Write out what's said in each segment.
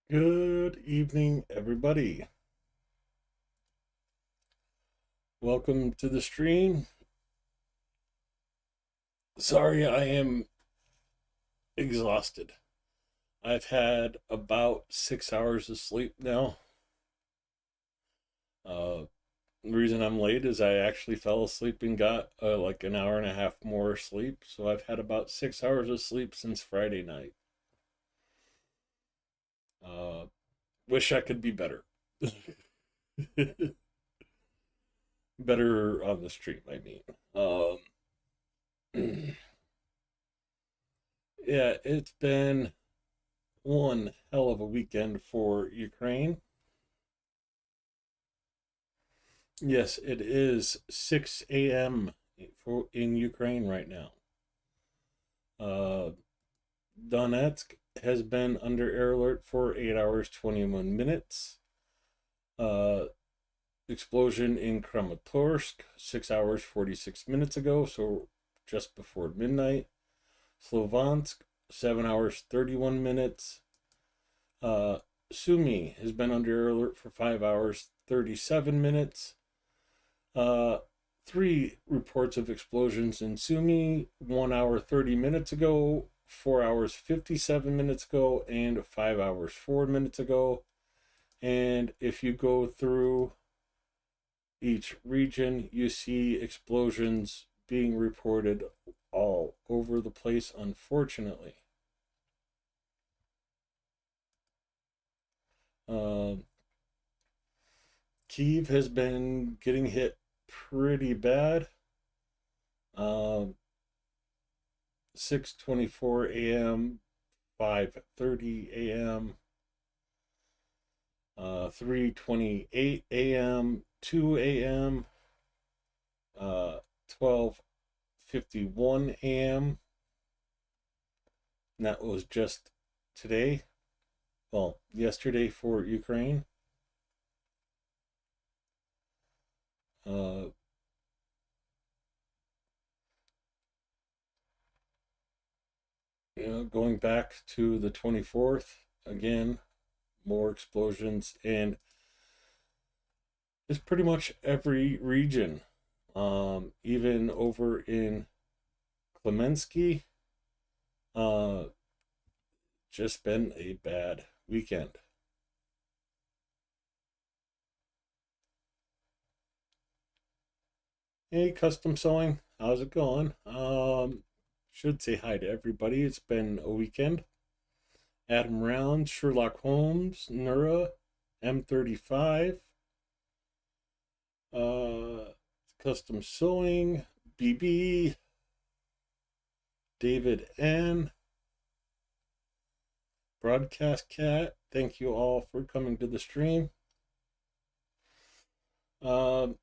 Good evening, everybody. Welcome to the stream. Sorry, I am exhausted. I've had about 6 hours of sleep now. The reason I'm late is I actually fell asleep and got like an hour and a half more sleep. So I've had about 6 hours of sleep since Friday night. Uh, Wish I could be better. Better on the stream, I mean. Yeah, it's been one hell of a weekend for Ukraine. Yes, it is 6 a.m. In Ukraine right now. Uh, Donetsk has been under air alert for 8 hours 21 minutes. Uh, Explosion in Kramatorsk 6 hours 46 minutes ago, so just before midnight. Slovansk 7 hours 31 minutes. Uh, Sumy has been under air alert for 5 hours 37 minutes. Uh, Three reports of explosions in Sumy 1 hour 30 minutes ago, 4 hours 57 minutes ago, and 5 hours 4 minutes ago. And if you go through each region, you see explosions being reported all over the place, unfortunately. Uh, Kyiv has been getting hit pretty bad. 6:24 a.m., 5:30 a.m., 3:28 a.m., 2 a.m., 12:51 a.m. And that was just today. Well, yesterday for Ukraine. Uh, Going back to the 24th, again, more explosions, and it's pretty much every region. Even over in Klemensky, uh, just been a bad weekend. Hey, custom sewing, how's it going? Should say hi to everybody. It's been a weekend. Adam Round, Sherlock Holmes, Nura, M35, uh, custom sewing, BB, David N, Broadcast Cat. Thank you all for coming to the stream. Um,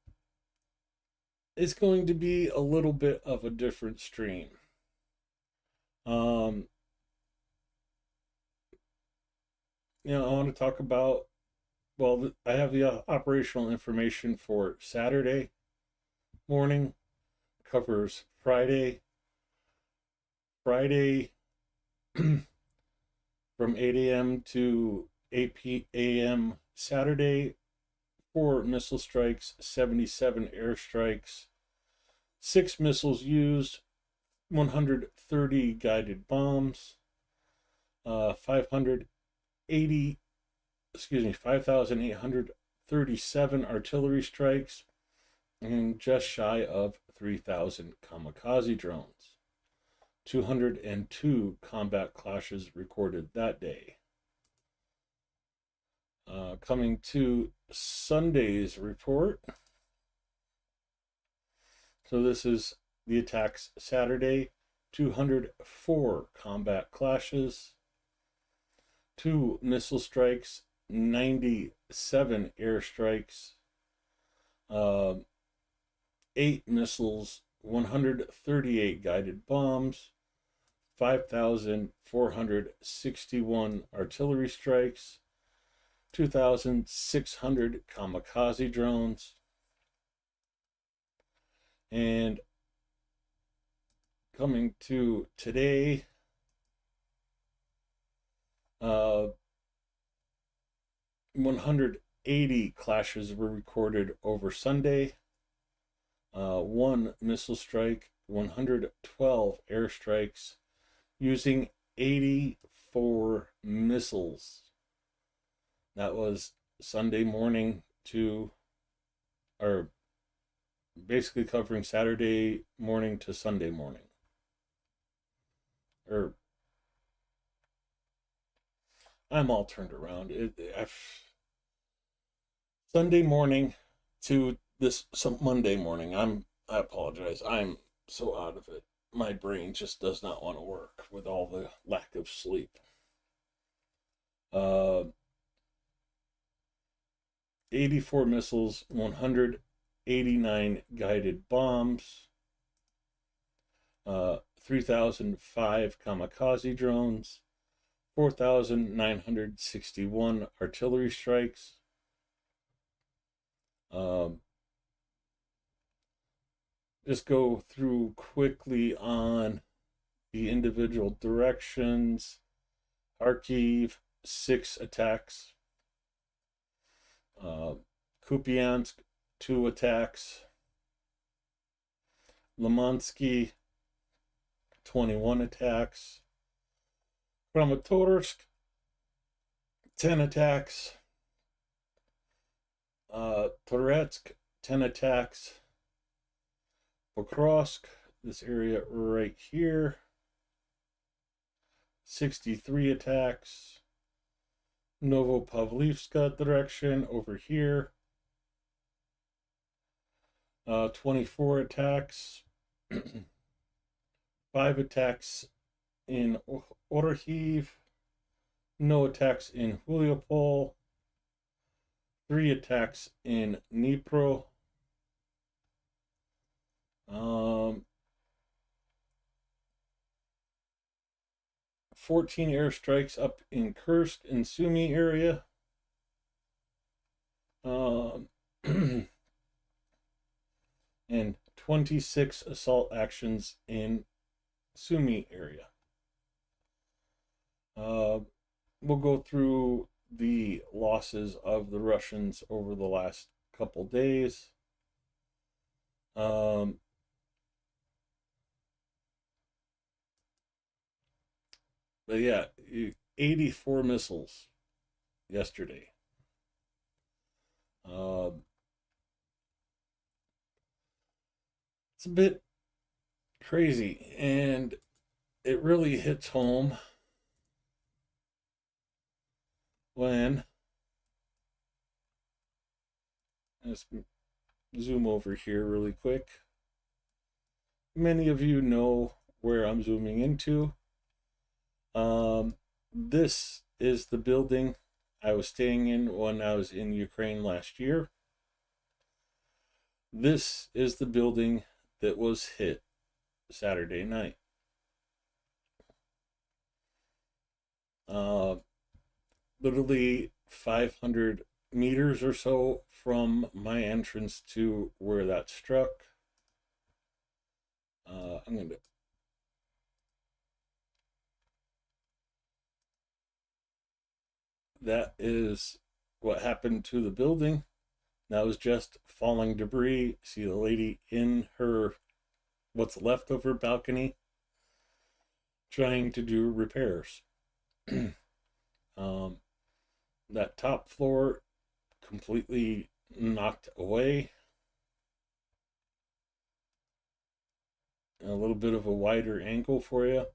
it's going to be a little bit of a different stream. Um, I want to talk about, well, I have the operational information for Saturday morning, covers Friday from 8 a.m. to 8 a.m. Saturday, 4 missile strikes, 77 airstrikes, 6 missiles used, 130 guided bombs, 580, 5,837 artillery strikes, and just shy of 3,000 kamikaze drones. 202 combat clashes recorded that day. Coming to Sunday's report. So this is the attacks Saturday. 204 combat clashes, 2 missile strikes, 97 airstrikes, uh, 8 missiles, 138 guided bombs, 5,461 artillery strikes, 2,600 kamikaze drones, and coming to today, 180 clashes were recorded over Sunday. One missile strike, 112 airstrikes using 84 missiles. That was Sunday morning to, or basically covering Saturday morning to Sunday morning. Or I'm all turned around. Sunday morning to some Monday morning. I apologize. I'm so out of it. My brain just does not want to work with all the lack of sleep. 84 missiles, 189 guided bombs, 3,005 kamikaze drones, 4,961 artillery strikes. Just go through quickly on the individual directions. Kharkiv, 6 attacks. Kupiansk, 2 attacks. Limansky, 21 attacks. Kramatorsk, 10 attacks. Toretsk, 10 attacks. Pokrovsk, this area right here, 63 attacks. Novopavlivska direction over here, 24 attacks. 5 attacks in Orhiv, no attacks in Huliopol, 3 attacks in Dnipro. 14 airstrikes up in Kursk and Sumy area. And 26 assault actions in Sumy area. We'll go through the losses of the Russians over the last couple days. But yeah, 84 missiles yesterday. It's a bit crazy, and it really hits home when, let's zoom over here really quick. Many of you know where I'm zooming into. This is the building I was staying in when I was in Ukraine last year. This is the building that was hit Saturday night. Literally 500 meters or so from my entrance to where that struck. I'm going to that is what happened to the building. That was just falling debris. See the lady in her, what's left of her balcony, trying to do repairs. That top floor completely knocked away. A little bit of a wider angle for you.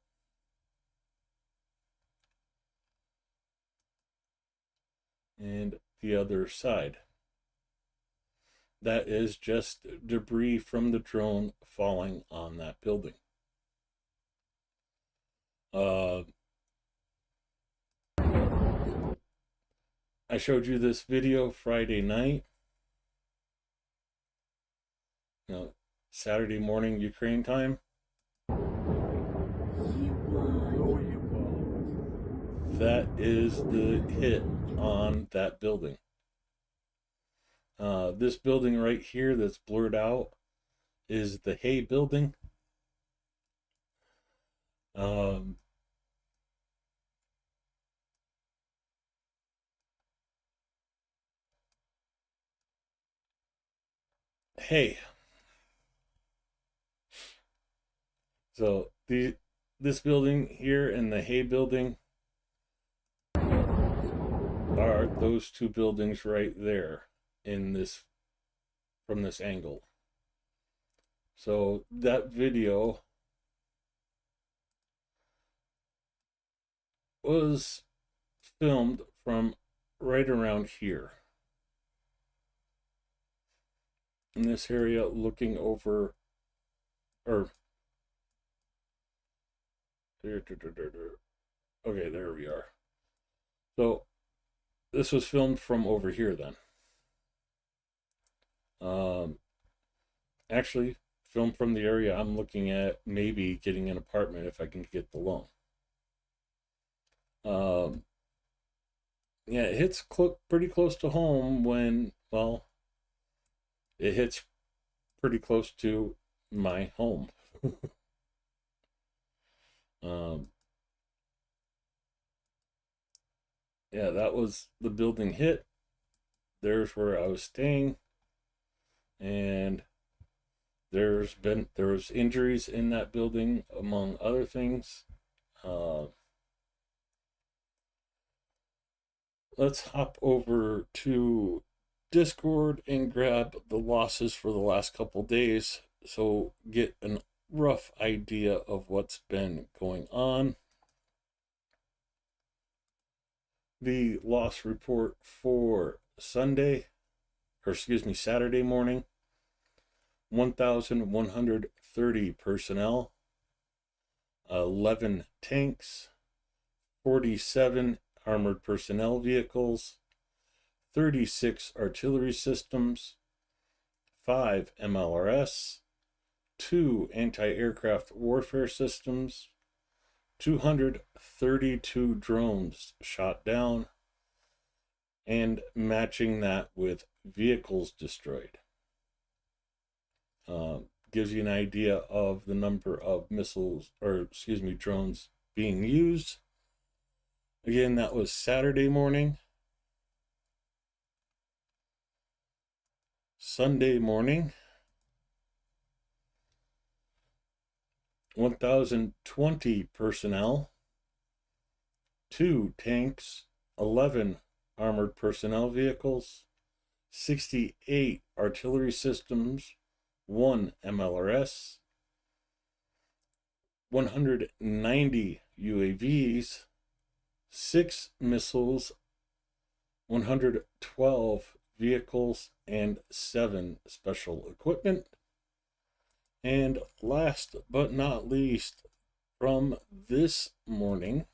And the other side. That is just debris from the drone falling on that building. I showed you this video Friday night. No, Saturday morning Ukraine time. That is the hit on that building. This building right here that's blurred out is the Hay building. Hey, so this building here and the Hay building are those two buildings right there in this from this angle. So that video was filmed from right around here in this area, looking over, or okay, there we are. So this was filmed from over here then. Actually filmed from the area I'm looking at maybe getting an apartment if I can get the loan. Yeah, it hits pretty close to home when, well, it hits pretty close to my home. um, yeah, that was the building hit. There's where I was staying, and there was injuries in that building among other things. Let's hop over to Discord and grab the losses for the last couple days, so get a rough idea of what's been going on. The loss report for Saturday morning: 1,130 personnel, 11 tanks, 47 armored personnel vehicles, 36 artillery systems, 5 MLRS, 2 anti-aircraft warfare systems, 232 drones shot down, and matching that with vehicles destroyed. Gives you an idea of the number of drones being used. Again, that was Saturday morning. Sunday morning: 1,020 personnel, 2 tanks, 11 armored personnel vehicles, 68 artillery systems, 1 MLRS, 190 UAVs, 6 missiles, 112 vehicles, and 7 special equipment. And last but not least, from this morning,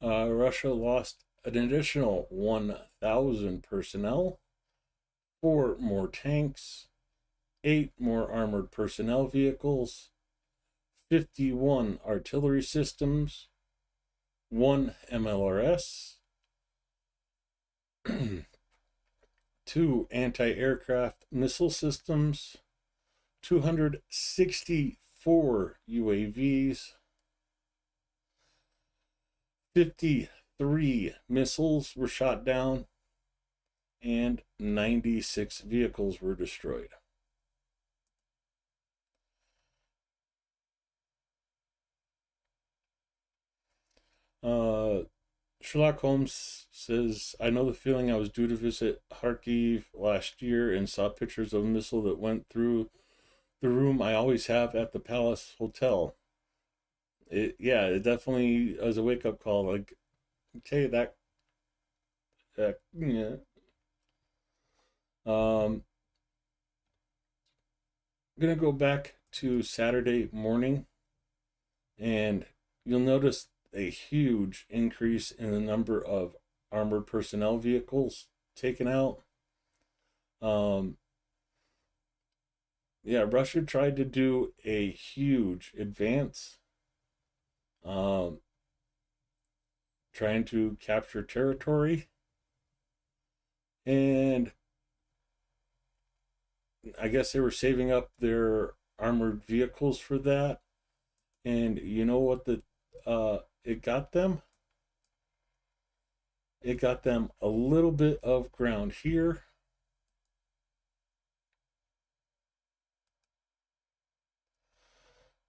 Russia lost an additional 1,000 personnel, 4 more tanks, 8 more armored personnel vehicles, 51 artillery systems, 1 MLRS, 2 anti-aircraft missile systems, 264 UAVs, 53 missiles were shot down, and 96 vehicles were destroyed. Sherlock Holmes says, I know the feeling. I was due to visit Kharkiv last year and saw pictures of a missile that went through the room I always have at the Palace Hotel. It definitely was a wake-up call. Like, okay, yeah. I'm gonna go back to Saturday morning, and you'll notice a huge increase in the number of armored personnel vehicles taken out. Russia tried to do a huge advance, trying to capture territory, and I guess they were saving up their armored vehicles for that. And you know what it got them? It got them a little bit of ground here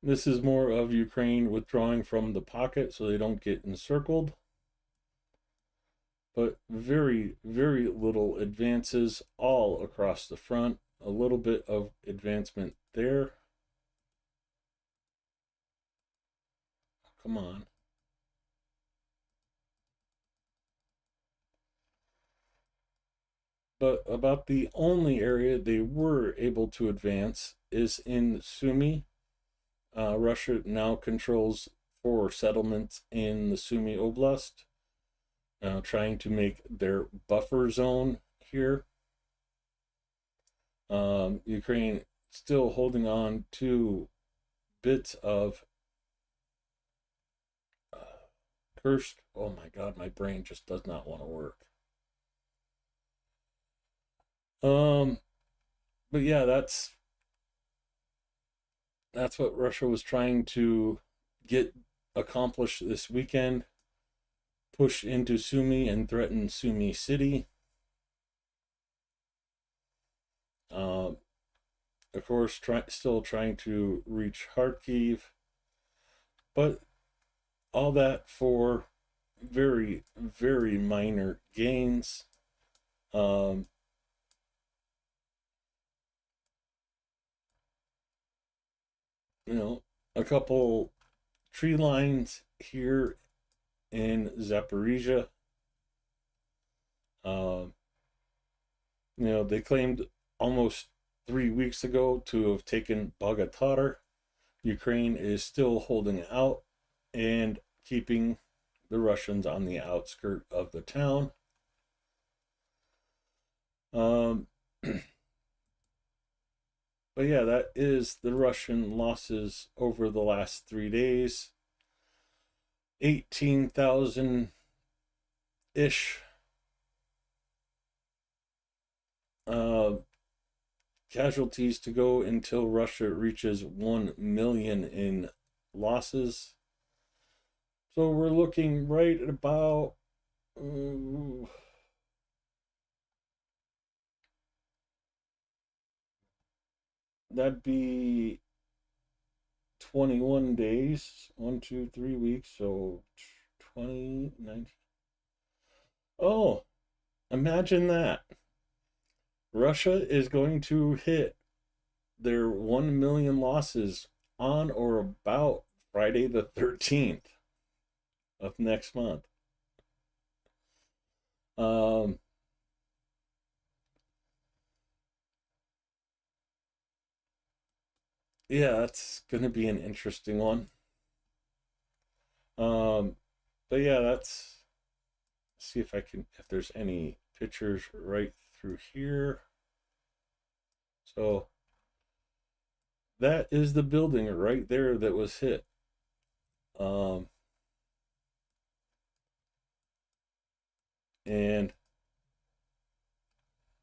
This is more of Ukraine withdrawing from the pocket so they don't get encircled. But very, very little advances all across the front. A little bit of advancement there. Come on. But about the only area they were able to advance is in Sumy. Russia now controls 4 settlements in the Sumy Oblast, trying to make their buffer zone here. Ukraine still holding on to bits of Kursk. Oh my god, my brain just does not want to work. But yeah, that's what Russia was trying to get accomplished this weekend. Push into Sumy and threaten Sumy City. Of course, still trying to reach Kharkiv, but all that for very, very minor gains. You know, a couple tree lines here in Zaporizhia. They claimed almost 3 weeks ago to have taken Bogatar. Ukraine is still holding out and keeping the Russians on the outskirt of the town. But yeah, that is the Russian losses over the last 3 days. 18,000 ish casualties to go until Russia reaches 1 million in losses. So we're looking right at about that'd be 21 days, 1, 2, 3 weeks, so 20, 19. Oh, imagine that. Russia is going to hit their 1 million losses on or about Friday the 13th of next month. Yeah, that's going to be an interesting one. But yeah, let's see if there's any pictures right through here. So that is the building right there that was hit. And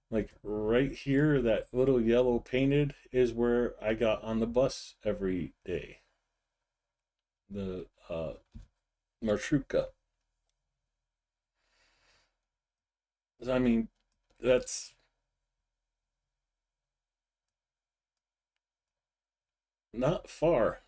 like right here, that little yellow painted is where I got on the bus every day. The Marshrutka. I mean, that's not far.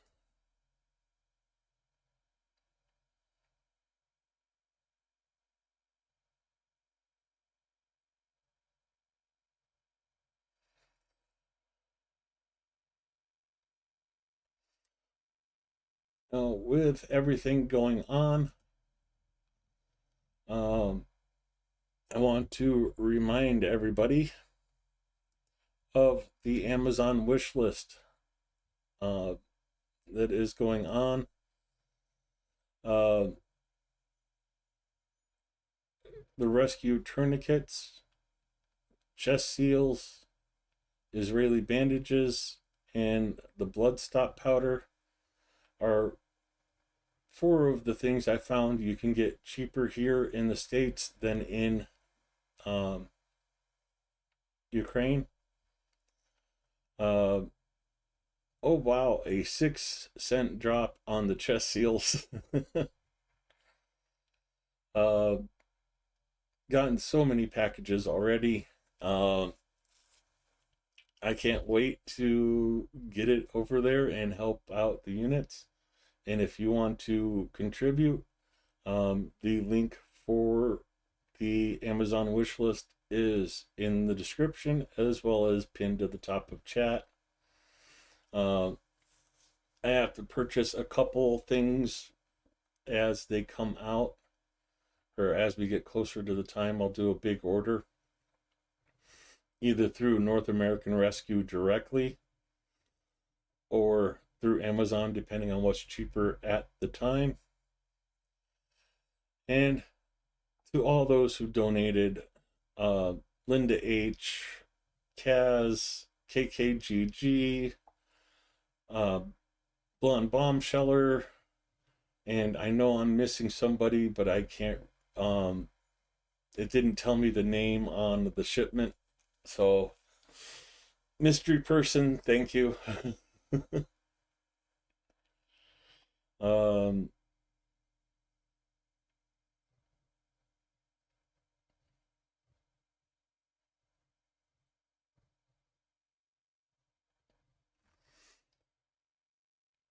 With everything going on, I want to remind everybody of the Amazon wish list that is going on. The rescue tourniquets, chest seals, Israeli bandages, and the blood stop powder are 4 of the things I found you can get cheaper here in the States than in Ukraine. Oh wow, a 6-cent drop on the chest seals. Gotten so many packages already. I can't wait to get it over there and help out the units. And if you want to contribute, the link for the Amazon wish list is in the description as well as pinned to the top of chat. I have to purchase a couple things as they come out, or as we get closer to the time. I'll do a big order either through North American Rescue directly or through Amazon, depending on what's cheaper at the time. And to all those who donated, Linda H, Kaz, KKGG, Blonde Bombsheller, and I know I'm missing somebody, but I can't, it didn't tell me the name on the shipment. So, mystery person, thank you.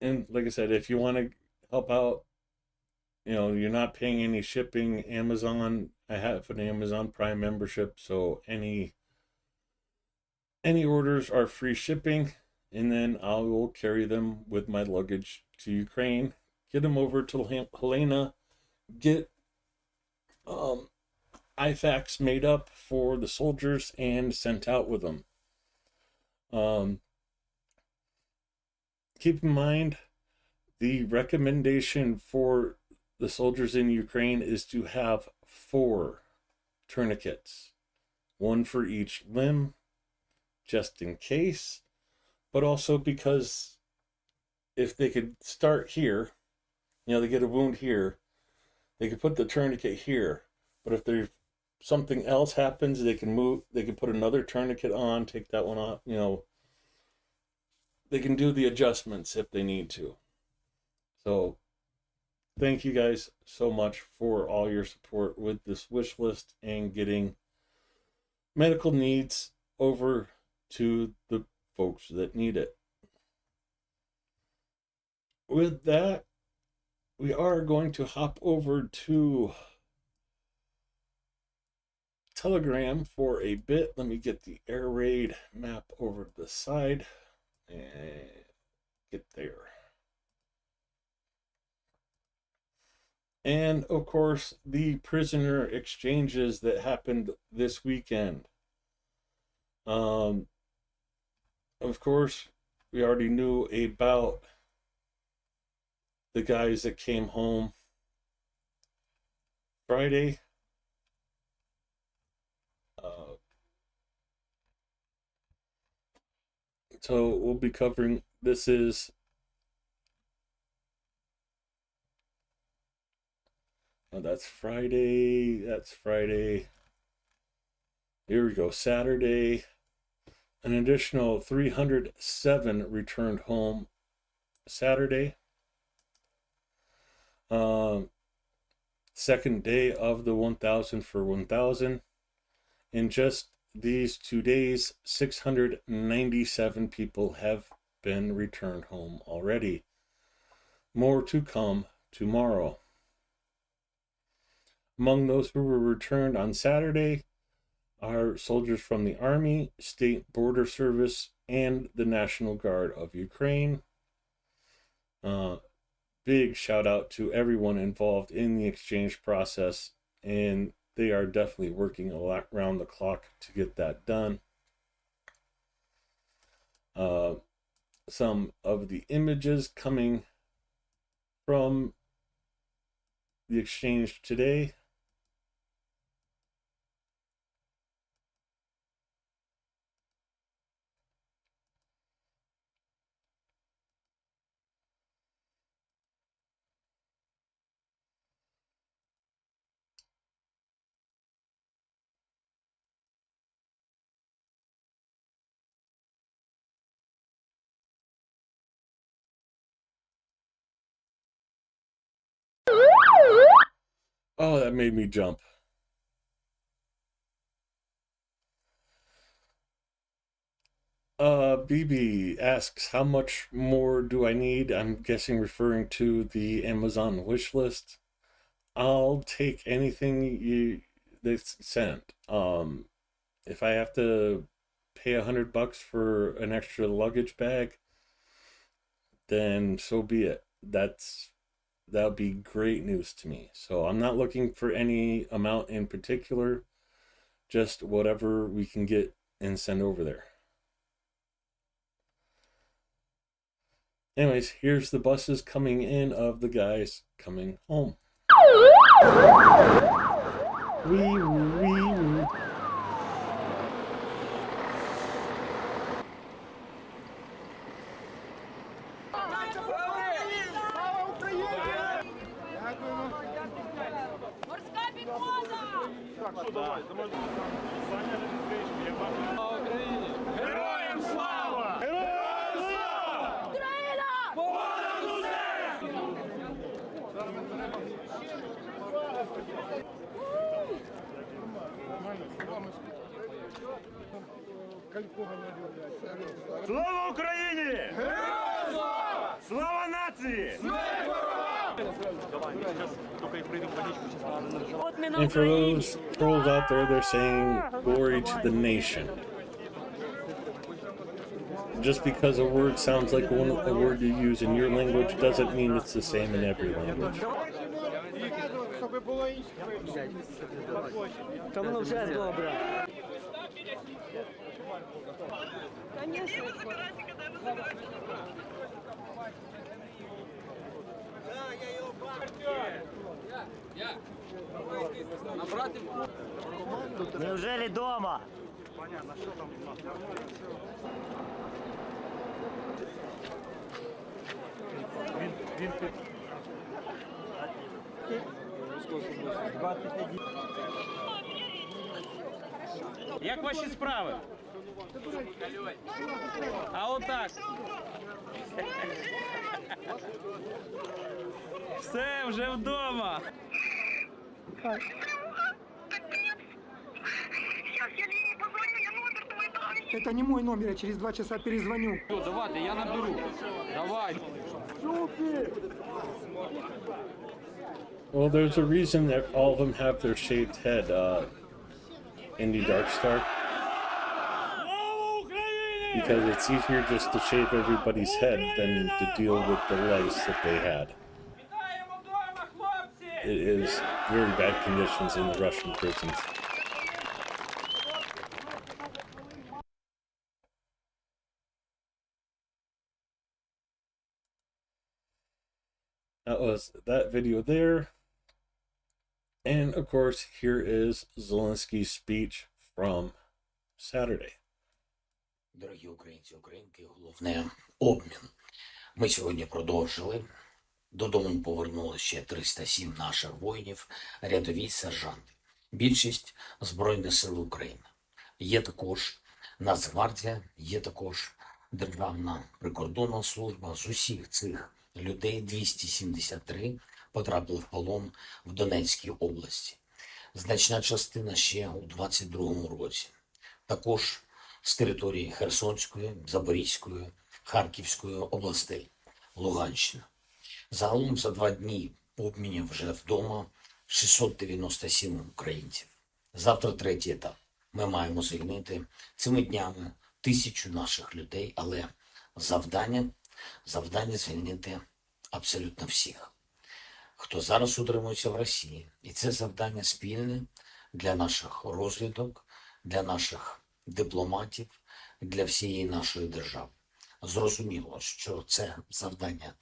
And like I said, if you want to help out, you're not paying any shipping. Amazon, I have an Amazon Prime membership, so any orders are free shipping, and then I will carry them with my luggage to Ukraine, get them over to Helena, get IFACs made up for the soldiers and sent out with them. Keep in mind, the recommendation for the soldiers in Ukraine is to have 4 tourniquets, 1 for each limb, just in case, but also because if they could start here, they get a wound here, they could put the tourniquet here, but if there's something else happens, they can put another tourniquet on, take that one off, they can do the adjustments if they need to. So thank you guys so much for all your support with this wish list and getting medical needs over to the folks that need it. With that, we are going to hop over to Telegram for a bit. Let me get the air raid map over to the side and get there. And of course, the prisoner exchanges that happened this weekend. Of course, we already knew about the guys that came home Friday. So we'll be covering, this is that's Friday. Here we go. Saturday, an additional 307 returned home Saturday. Second day of the 1,000 for 1,000. In just these 2 days, 697 people have been returned home already. More to come tomorrow. Among those who were returned on Saturday are soldiers from the Army, State Border Service, and the National Guard of Ukraine. Big shout out to everyone involved in the exchange process, and they are definitely working a lot around the clock to get that done. Some of the images coming from the exchange today. Oh, that made me jump. BB asks, how much more do I need? I'm guessing referring to the Amazon wish list. I'll take anything they sent. If I have to pay $100 for an extra luggage bag, then so be it. That would be great news to me. So I'm not looking for any amount in particular, just whatever we can get and send over there. Anyways, here's the buses coming in of the guys coming home. Wee woo, wee woo. Героям слава! Героям слава! Понад усе! Слава Україні! Героям слава! Слава нації! And for those trolls out there, they're saying glory to the nation. Just because a word sounds like a word you use in your language doesn't mean it's the same in every language. Неужели дома? Як ваші справи? А отак. Все, вже вдома. Сейчас я Лене позвоню, я номер твой дам. Это не мой номер, я через 2 часа перезвоню. Давайте, я наберу. Давай. Well, there's a reason that all of them have their shaved head, Indie Darkstar. Because it's easier just to shave everybody's head than to deal with the lice that they had. It is very bad conditions in the Russian prisons. That was that video there. And of course, here is Zelensky's speech from Saturday. Дорогі українці, українки, головне обмін. Ми сьогодні продовжили. Додому повернули ще 307 наших воїнів, рядові сержанти. Більшість Збройних сил України. Є також Нацгвардія, є також Державна прикордонна служба. З усіх цих людей 273 потрапили в полон в Донецькій області. Значна частина ще у 22-му році. Також з території Херсонської, Запорізької, Харківської областей, Луганщина. Загалом за 2 дні обмінів вже вдома 697 українців. Завтра 3-й етап. Ми маємо звільнити цими днями 1000 наших людей, але завдання звільнити абсолютно всіх, хто зараз утримується в Росії. І це завдання спільне для наших розвідок, для наших дипломатів, для всієї нашої держави. Зрозуміло, що це завдання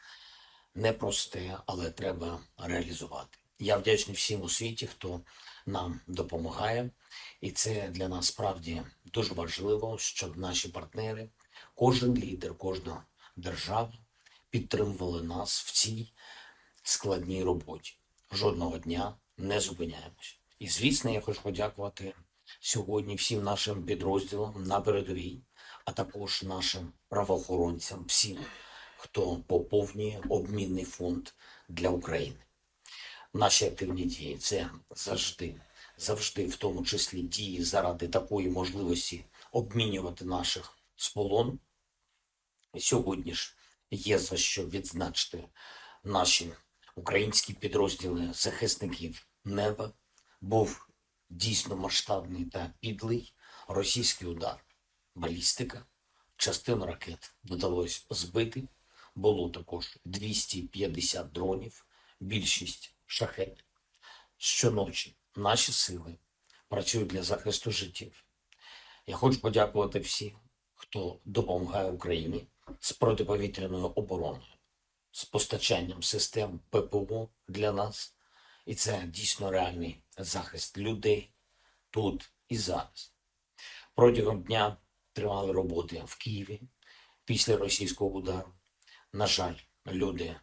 непросте, але треба реалізувати. Я вдячний всім у світі, хто нам допомагає. І це для нас справді дуже важливо, щоб наші партнери, кожен лідер, кожна держава підтримували нас в цій складній роботі. Жодного дня не зупиняємось. І, звісно, я хочу подякувати сьогодні всім нашим підрозділам на передовій, а також нашим правоохоронцям, всім, хто поповнює обмінний фонд для України. Наші активні дії – це завжди, в тому числі дії заради такої можливості обмінювати наших з полону. І сьогодні ж є за що відзначити наші українські підрозділи захисників неба. Був дійсно масштабний та підлий російський удар. Балістика, частину ракет вдалося збити. Було також 250 дронів, більшість шахедів. Щоночі наші сили працюють для захисту життів. Я хочу подякувати всім, хто допомагає Україні з протиповітряною обороною, з постачанням систем ППО для нас. І це дійсно реальний захист людей тут і зараз. Протягом дня тривали роботи в Києві після російського удару. На жаль, люди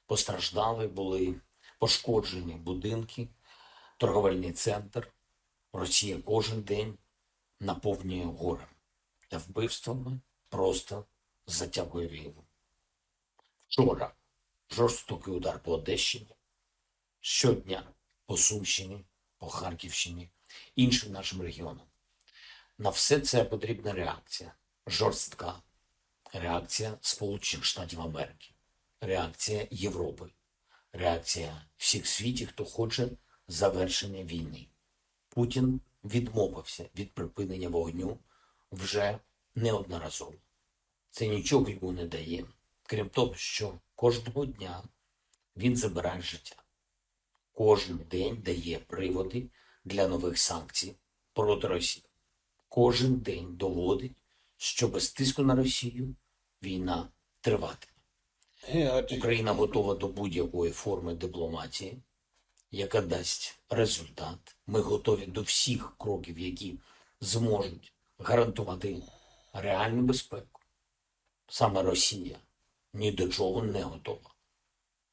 постраждали, були пошкоджені будинки, торговельний центр. Росія кожен день наповнює горем та вбивствами, просто затягує війну. Вчора жорстокий удар по Одещині, щодня по Сумщині, по Харківщині, іншим нашим регіонам. На все це потрібна реакція, жорстка реакція Сполучених Штатів Америки, реакція Європи, реакція всіх світів, хто хоче завершення війни. Путін відмовився від припинення вогню вже неодноразово. Це нічого йому не дає, крім того, що кожного дня він забирає життя. Кожен день дає приводи для нових санкцій проти Росії. Кожен день доводить, що без тиску на Росію війна триватиме. Україна готова до будь-якої форми дипломатії, яка дасть результат. Ми готові до всіх кроків, які зможуть гарантувати реальну безпеку. Саме Росія ні до чого не готова.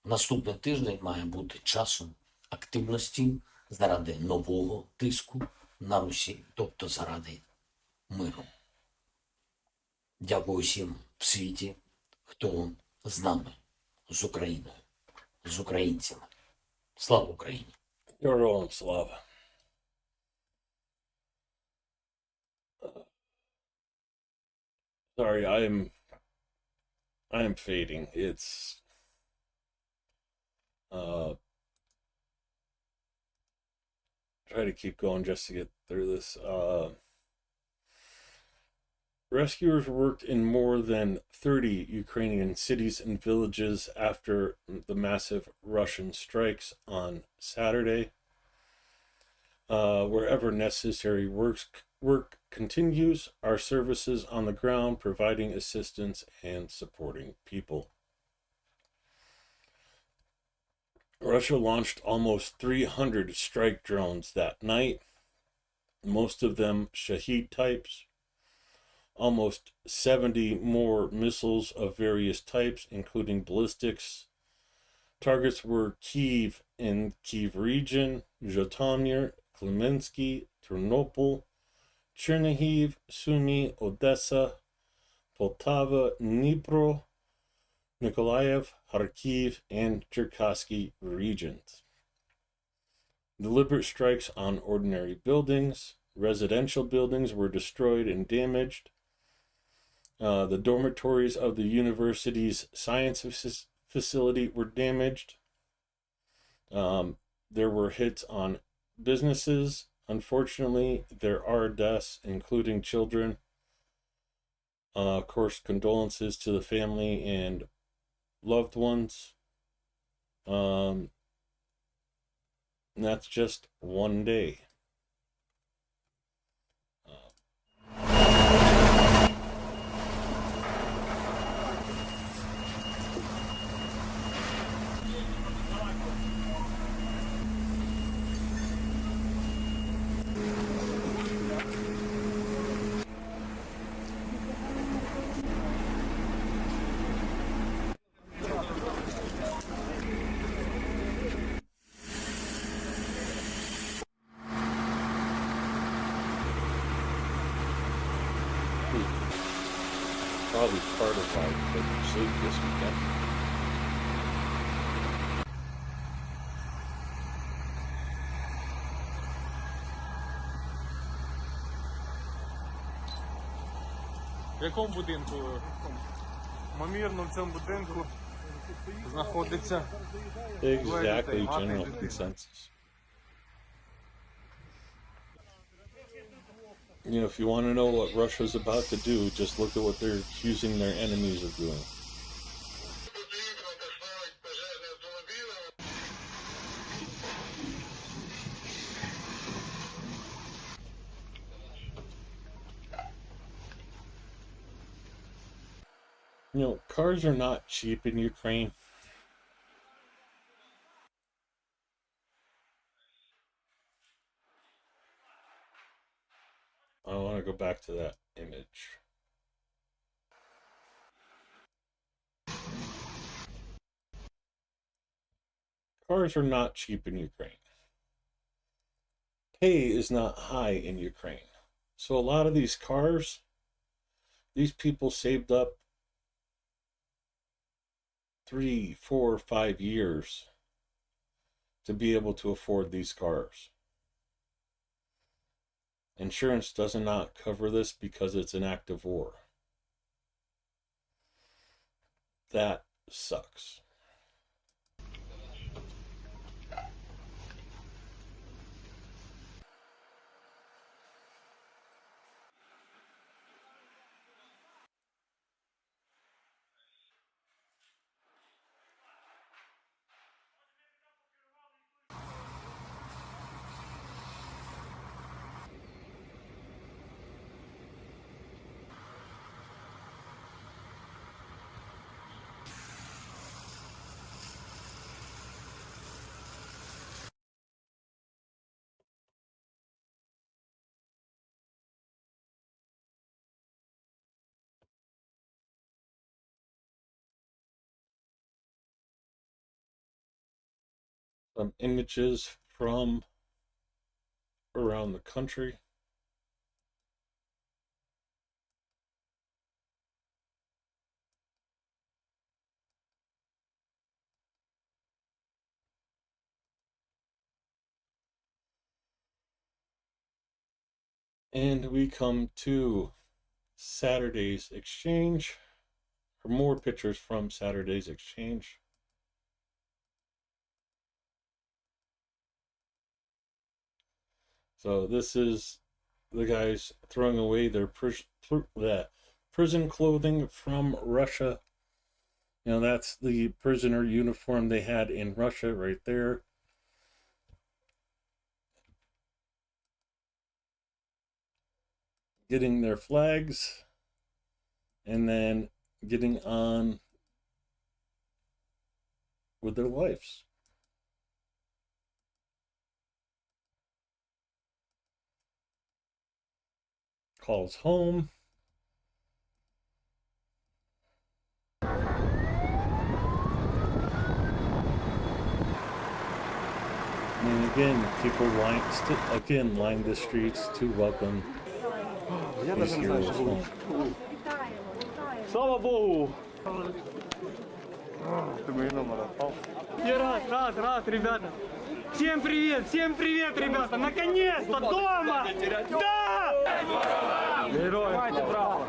Наступний тиждень має бути часом активності заради нового тиску на Росію, тобто заради миру. Дякую всім в світі, хто з нами, з Україною, з українцями. Слава Україні! Героям слава. Sorry, I am fading. It's try to keep going just to get through this. Rescuers worked in more than 30 Ukrainian cities and villages after the massive Russian strikes on Saturday. Wherever necessary, work continues. Our services on the ground providing assistance and supporting people. Russia launched almost 300 strike drones that night, most of them Shahed types. Almost 70 more missiles of various types, including ballistics. Targets were Kyiv in Kyiv region, Zhytomyr, Klemensky, Ternopil, Chernihiv, Sumy, Odessa, Poltava, Dnipro, Mykolaiv, Kharkiv, and Cherkasy regions. Deliberate strikes on ordinary buildings. Residential buildings were destroyed and damaged. The dormitories of the university's science facility were damaged. There were hits on businesses. Unfortunately, there are deaths, including children. Of course, condolences to the family and loved ones. And that's just one day. Probably part of why we couldn't sleep this weekend. В якому будинку? Ймовірно, в цьому будинку Знаходиться. Exactly, general consensus. You know, if you want to know what Russia's about to do, just look at what they're accusing their enemies of doing. You know, cars are not cheap in Ukraine. I want to go back to that image. Cars are not cheap in Ukraine. Pay is not high in Ukraine. So a lot of these cars, these people saved up 3, 4, 5 years to be able to afford these cars. Insurance does not cover this because it's an act of war. That sucks. Some images from around the country. And we come to Saturday's exchange, or more pictures from Saturday's exchange. So this is the guys throwing away their prison clothing from Russia. You know, that's the prisoner uniform they had in Russia right there. Getting their flags and then getting on with their lives. Calls home. And again, people line the streets to welcome these heroes home. Слава Богу! Я рад, ребята. Всем привет, ребята. Наконец-то дома! Да! Герои! Браво!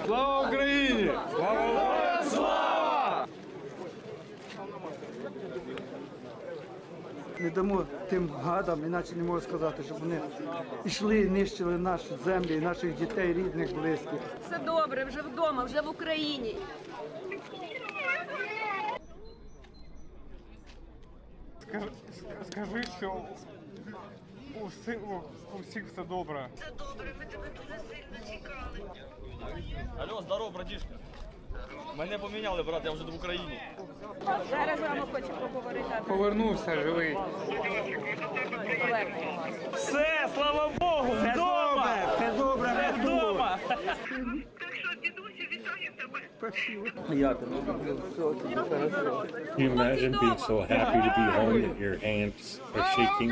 Слава Україні! Слава! Не дамо тим гадам, іначе не можу сказати, щоб вони йшли і нищили наші землі, наших дітей, рідних, близьких. Все добре, вже вдома, вже в Україні. Скажи, що у всіх все добре. Все добре, ми тебе дуже сильно чекали. Алло, здорово, братішка. Мене поміняли, брат, я вже в Україні. Зараз з вами хочу поговорити. Повернувся живий. Все, слава Богу, вдома! Все добре, Все вдома! Так що, дідусю, вітаю тебе. Can you imagine being so happy to be home that your hands are shaking?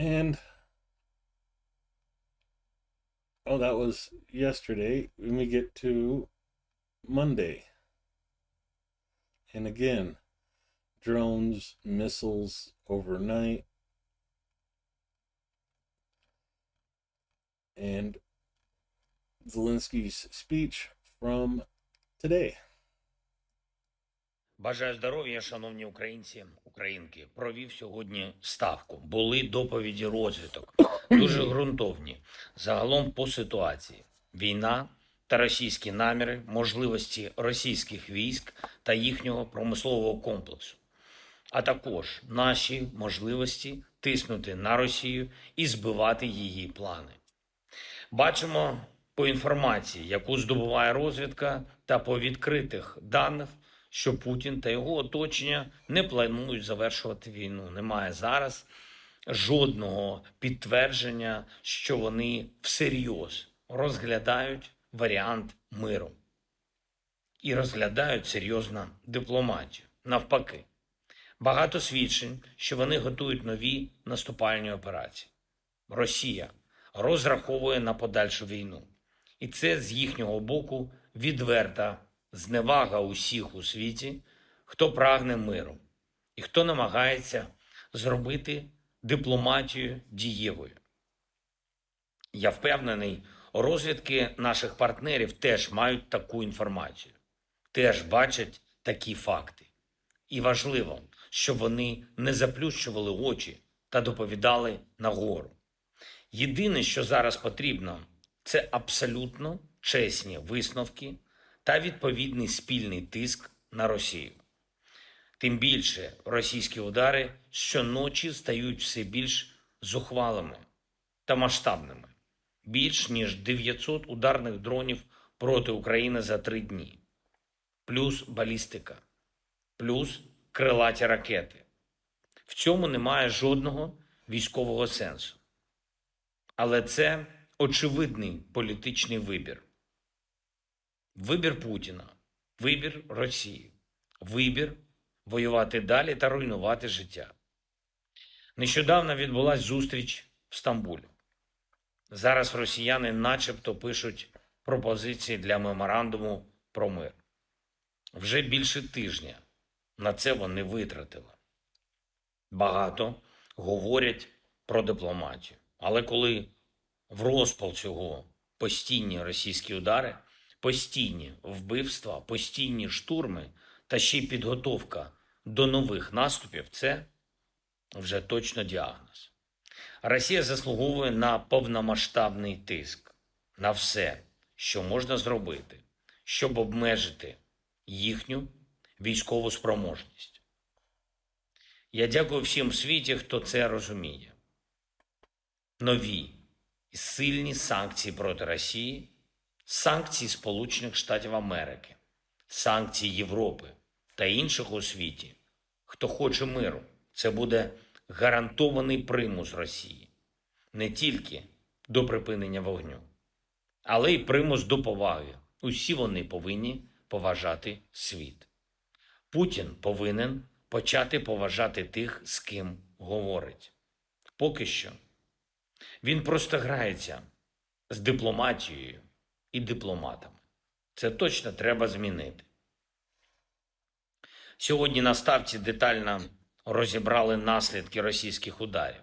And oh, that was yesterday. When we get to Monday, and again, drones, missiles overnight, and Zelensky's speech from today. Бажаю здоров'я, шановні українці, українки. Провів сьогодні ставку. Були доповіді розвиток, дуже ґрунтовні. Загалом по ситуації. Війна та російські наміри, можливості російських військ та їхнього промислового комплексу. А також наші можливості тиснути на Росію і збивати її плани. Бачимо по інформації, яку здобуває розвідка, та по відкритих даних, що Путін та його оточення не планують завершувати війну. Немає зараз жодного підтвердження, що вони всерйоз розглядають варіант миру і розглядають серйозно дипломатію. Навпаки, багато свідчень, що вони готують нові наступальні операції. Росія розраховує на подальшу війну. І це з їхнього боку відверта зневага усіх у світі, хто прагне миру і хто намагається зробити дипломатію дієвою. Я впевнений, розвідки наших партнерів теж мають таку інформацію, теж бачать такі факти. І важливо, щоб вони не заплющували очі та доповідали нагору. Єдине, що зараз потрібно, це абсолютно чесні висновки та відповідний спільний тиск на Росію. Тим більше російські удари щоночі стають все більш зухвалими та масштабними. Більш ніж 900 ударних дронів проти України за 3 дні. Плюс балістика. Плюс крилаті ракети. В цьому немає жодного військового сенсу. Але це очевидний політичний вибір. Вибір Путіна, вибір Росії, вибір воювати далі та руйнувати життя. Нещодавно відбулася зустріч в Стамбулі. Зараз росіяни начебто пишуть пропозиції для меморандуму про мир. Вже більше тижня на це вони витратили. Багато говорять про дипломатію. Але коли в розпал цього постійні російські удари, постійні вбивства, постійні штурми та ще й підготовка до нових наступів – це вже точно діагноз. Росія заслуговує на повномасштабний тиск, на все, що можна зробити, щоб обмежити їхню військову спроможність. Я дякую всім в світі, хто це розуміє. Нові і сильні санкції проти Росії, санкції Сполучених Штатів Америки, санкції Європи та інших у світі, хто хоче миру. Це буде гарантований примус Росії. Не тільки до припинення вогню, але й примус до поваги. Усі вони повинні поважати світ. Путін повинен почати поважати тих, з ким говорить. Поки що він просто грається з дипломатією і дипломатами. Це точно треба змінити. Сьогодні на ставці детально розібрали наслідки російських ударів,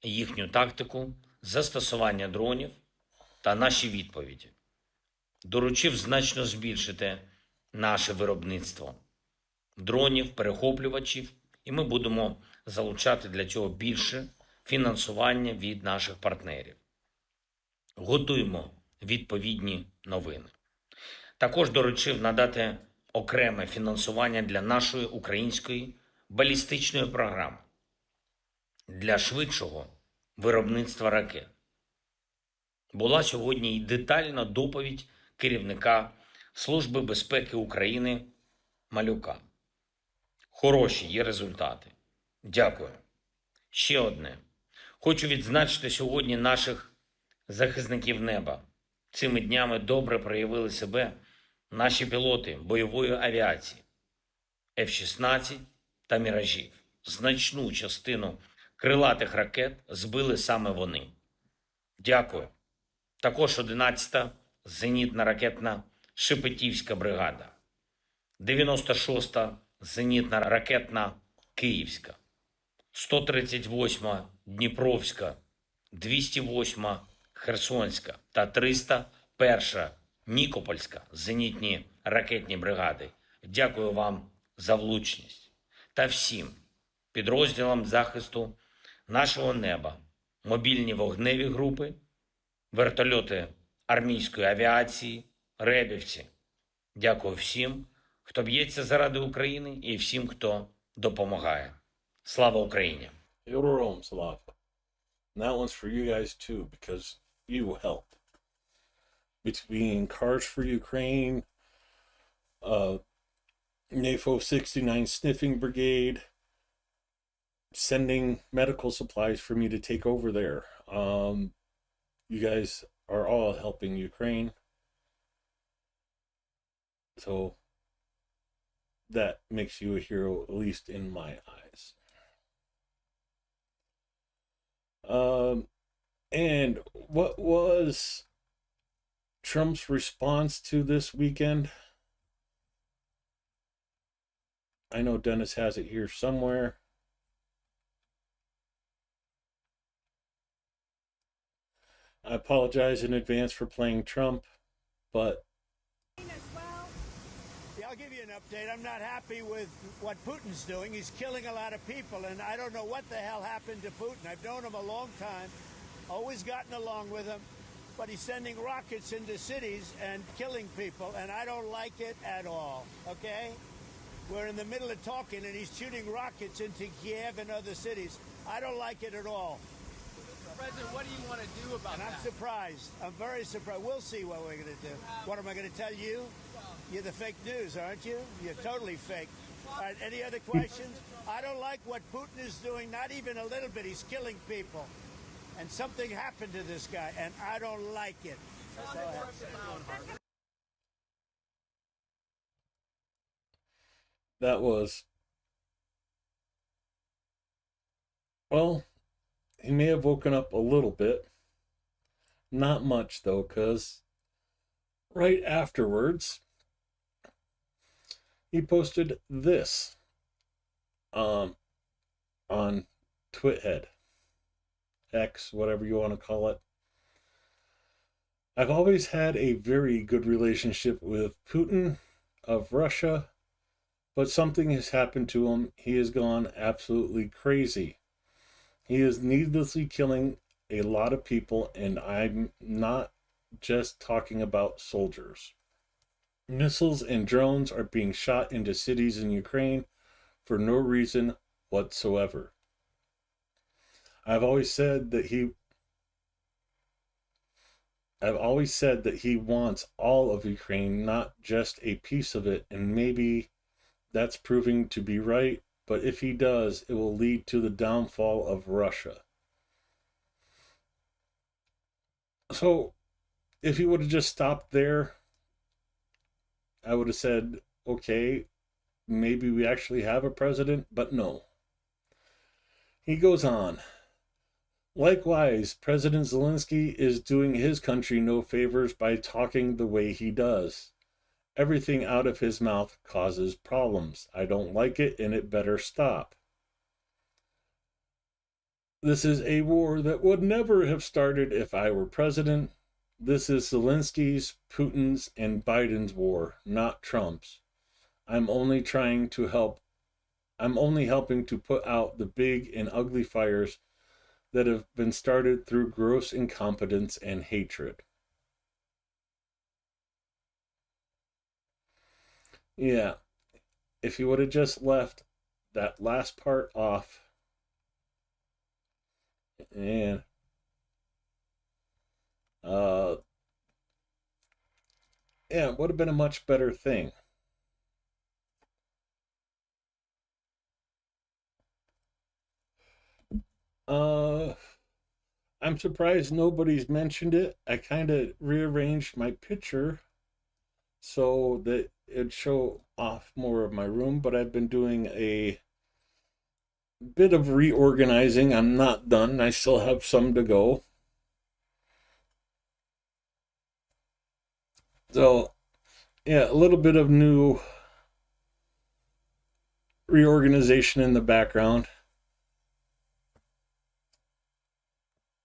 їхню тактику, застосування дронів та наші відповіді. Доручив значно збільшити наше виробництво дронів, перехоплювачів, і ми будемо залучати для цього більше фінансування від наших партнерів. Готуємо відповідні новини. Також доручив надати окреме фінансування для нашої української балістичної програми для швидшого виробництва ракет. Була сьогодні і детальна доповідь керівника Служби безпеки України Малюка. Хороші є результати. Дякую. Ще одне. Хочу відзначити сьогодні наших захисників неба. Цими днями добре проявили себе наші пілоти бойової авіації F-16 та «Міражів». Значну частину крилатих ракет збили саме вони. Дякую. Також 11-та зенітно-ракетна Шепетівська бригада, 96-та зенітно-ракетна Київська, 138-ма Дніпровська, 208-ма Херсонська та 301-ша Нікопольська зенітні ракетні бригади. Дякую вам за влучність. Та всім підрозділам захисту нашого неба, мобільні вогневі групи, вертольоти армійської авіації, ребівці. Дякую всім, хто б'ється заради України і всім, хто допомагає. Слава Україні! Героям слава. And that one's for you guys too, because you helped. Between Cars for Ukraine, NAFO 69 Sniffing Brigade, sending medical supplies for me to take over there. You guys are all helping Ukraine. So that makes you a hero, at least in my eyes. And what was Trump's response to this weekend? I know Dennis has it here somewhere. I apologize in advance for playing Trump, but Yeah, I'll give you an update. I'm not happy with what Putin's doing. He's killing a lot of people, and I don't know what the hell happened to Putin. I've known him a long time, always gotten along with him, but he's sending rockets into cities and killing people, and I don't like it at all, okay? We're in the middle of talking, and he's shooting rockets into Kiev and other cities. I don't like it at all. President, what do you want to do about And that? I'm surprised. I'm very surprised. We'll see what we're going to do. What am I going to tell you? You're the fake news, aren't you? You're totally fake. All right, any other questions? I don't like what Putin is doing, not even a little bit. He's killing people. And something happened to this guy, and I don't like it. That's all I have to say. that was, well, he may have woken up a little bit. Not much, though, because right afterwards, he posted this on Twithead, X, whatever you want to call it. I've always had a very good relationship with Putin of Russia, but something has happened to him. He has gone absolutely crazy. He is needlessly killing a lot of people, and I'm not just talking about soldiers. Missiles and drones are being shot into cities in Ukraine for no reason whatsoever. I've always said that he wants all of Ukraine, not just a piece of it, and maybe that's proving to be right, but if he does, it will lead to the downfall of Russia. So, if he would have just stopped there, I would have said, okay, maybe we actually have a president, but no. He goes on. Likewise, President Zelensky is doing his country no favors by talking the way he does. Everything out of his mouth causes problems. I don't like it, and it better stop. This is a war that would never have started if I were president. This is Zelensky's, Putin's, and Biden's war, not Trump's. I'm only helping to put out the big and ugly fires that have been started through gross incompetence and hatred. Yeah, if he would have just left that last part off, and yeah, it would have been a much better thing. I'm surprised nobody's mentioned it. I kind of rearranged my picture so that it'd show off more of my room, but I've been doing a bit of reorganizing. I'm not done. I still have some to go. So, yeah, a little bit of new reorganization in the background.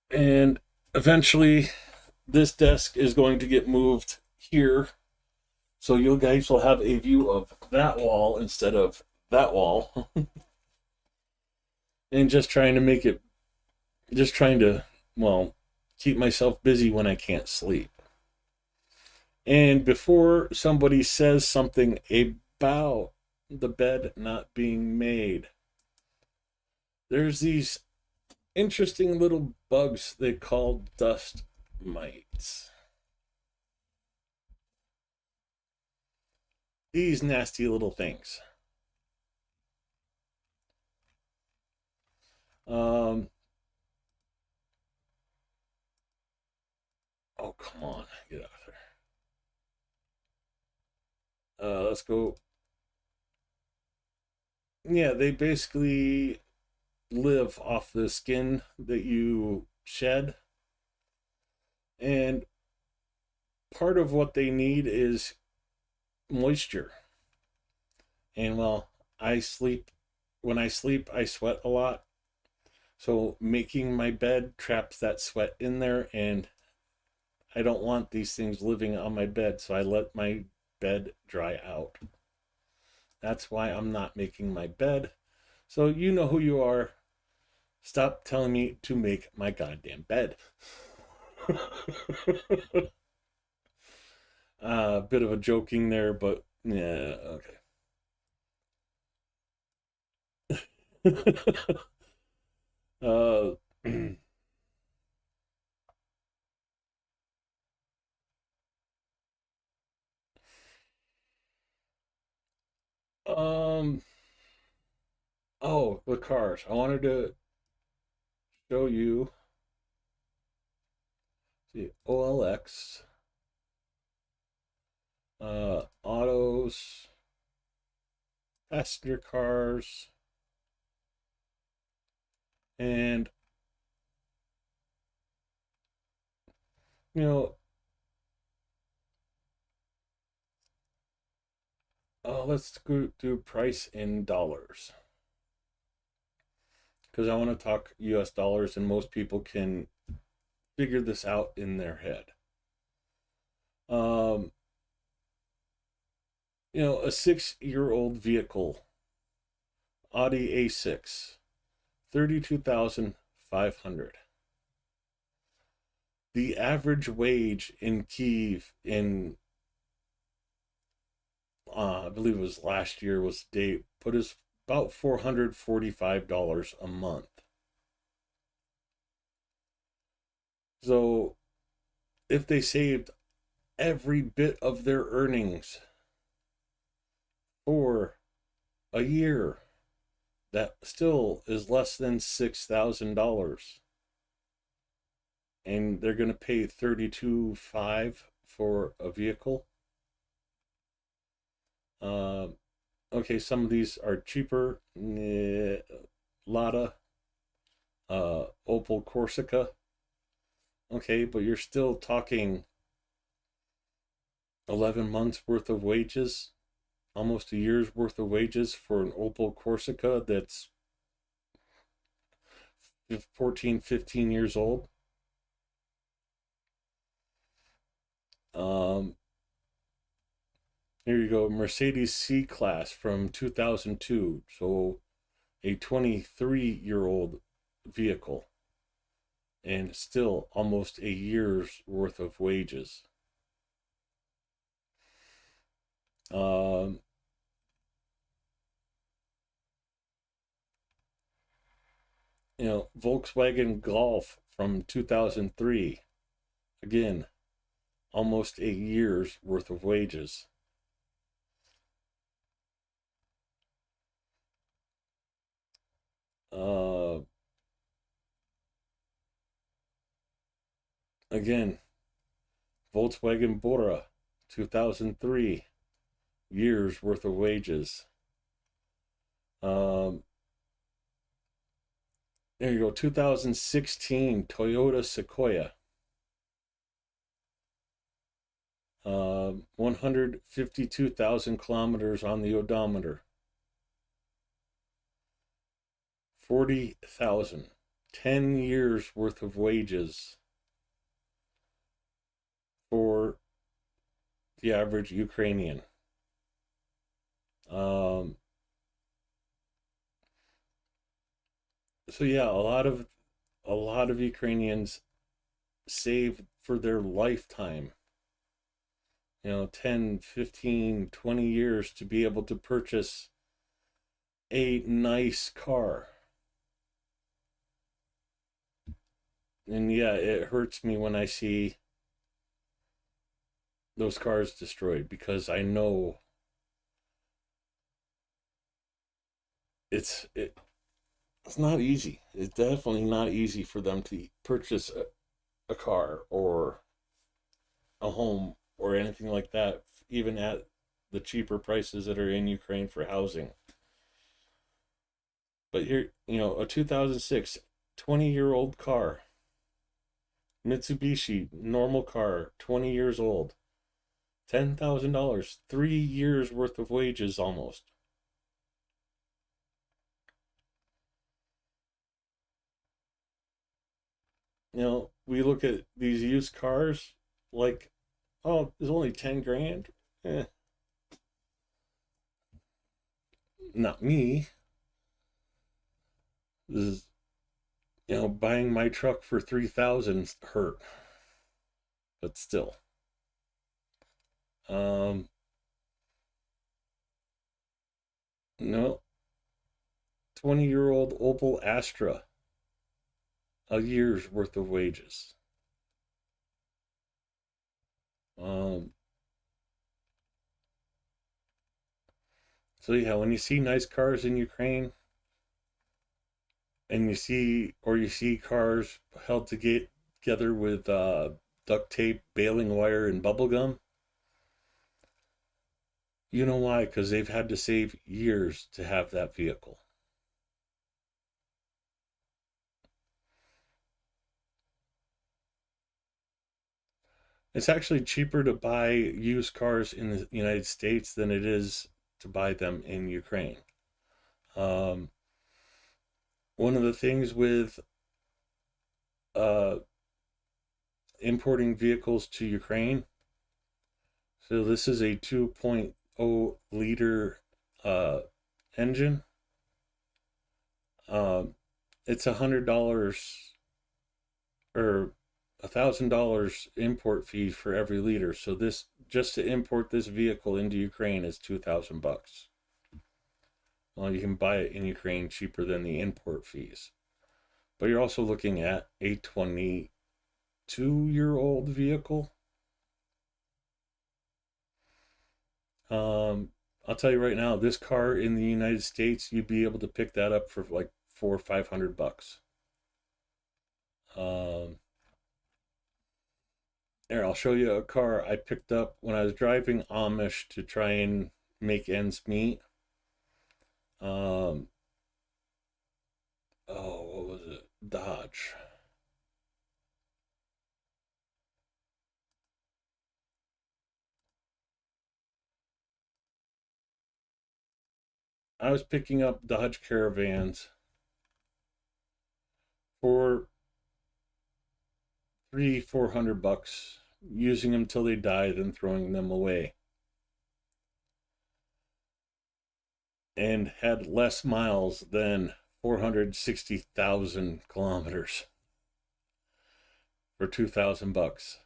And eventually, this desk is going to get moved here. So you guys will have a view of that wall instead of that wall. And just trying to, well, keep myself busy when I can't sleep. And before somebody says something about the bed not being made, there's these interesting little bugs they call dust mites. These nasty little things. Oh, come on. Get out of there. Let's go. Yeah, they basically live off the skin that you shed. And part of what they need is moisture. And well, when I sleep, I sweat a lot. So making my bed traps that sweat in there, and I don't want these things living on my bed, so I let my bed dry out. That's why I'm not making my bed. So you know who you are. Stop telling me to make my goddamn bed. Bit of a joking there, but yeah, okay. uh, um, oh, the cars. I wanted to show you the OLX, autos, passenger cars, and you know, let's go do price in dollars because I want to talk US dollars and most people can figure this out in their head. Um, a 6-year-old vehicle, Audi A6, 32,500. The average wage in Kiev I believe it was last year was date, put us about $445 a month. So if they saved every bit of their earnings for a year, that still is less than $6,000. And they're going to pay $32,500 for a vehicle. Okay, some of these are cheaper. Lada, Opel Corsica. Okay, but you're still talking 11 months worth of wages, almost a year's worth of wages for an Opel Corsica that's 14, 15 years old. Here you go, Mercedes C-Class from 2002. So a 23-year-old vehicle and still almost a year's worth of wages. Volkswagen Golf from 2003. Again, almost a year's worth of wages. Again, Volkswagen Bora, 2003, years worth of wages. There you go. 2016 Toyota Sequoia. 152,000 kilometers on the odometer. 40,000. 10 years worth of wages for the average Ukrainian. So yeah, a lot of Ukrainians save for their lifetime, 10, 15, 20 years to be able to purchase a nice car. And yeah, it hurts me when I see those cars destroyed, because I know it's not easy. It's definitely not easy for them to purchase a car or a home or anything like that, even at the cheaper prices that are in Ukraine for housing. But here, a 2006 20-year-old car, Mitsubishi normal car, 20 years old, $10,000, 3 years worth of wages almost. We look at these used cars like, oh, it's only 10 grand. Not me. This is, buying my truck for 3,000 hurt, but still. No, 20-year-old Opel Astra, a year's worth of wages. So yeah, when you see nice cars in Ukraine, and you see cars held together with duct tape, baling wire, and bubble gum, you know why? Because they've had to save years to have that vehicle. It's actually cheaper to buy used cars in the United States than it is to buy them in Ukraine. One of the things with importing vehicles to Ukraine, so this is a 2.0 liter engine. It's $100 or $1,000 import fee for every liter. So this, just to import this vehicle into Ukraine, is $2,000. Well, you can buy it in Ukraine cheaper than the import fees, but you're also looking at a 22-year-old vehicle. I'll tell you right now, this car in the United States, you'd be able to pick that up for like $400 or $500. Here, I'll show you a car I picked up when I was driving Amish to try and make ends meet. Oh, what was it? Dodge. I was picking up Dodge Caravans for $300-400, using them till they die, then throwing them away, and had less miles than 460,000 kilometers for $2,000.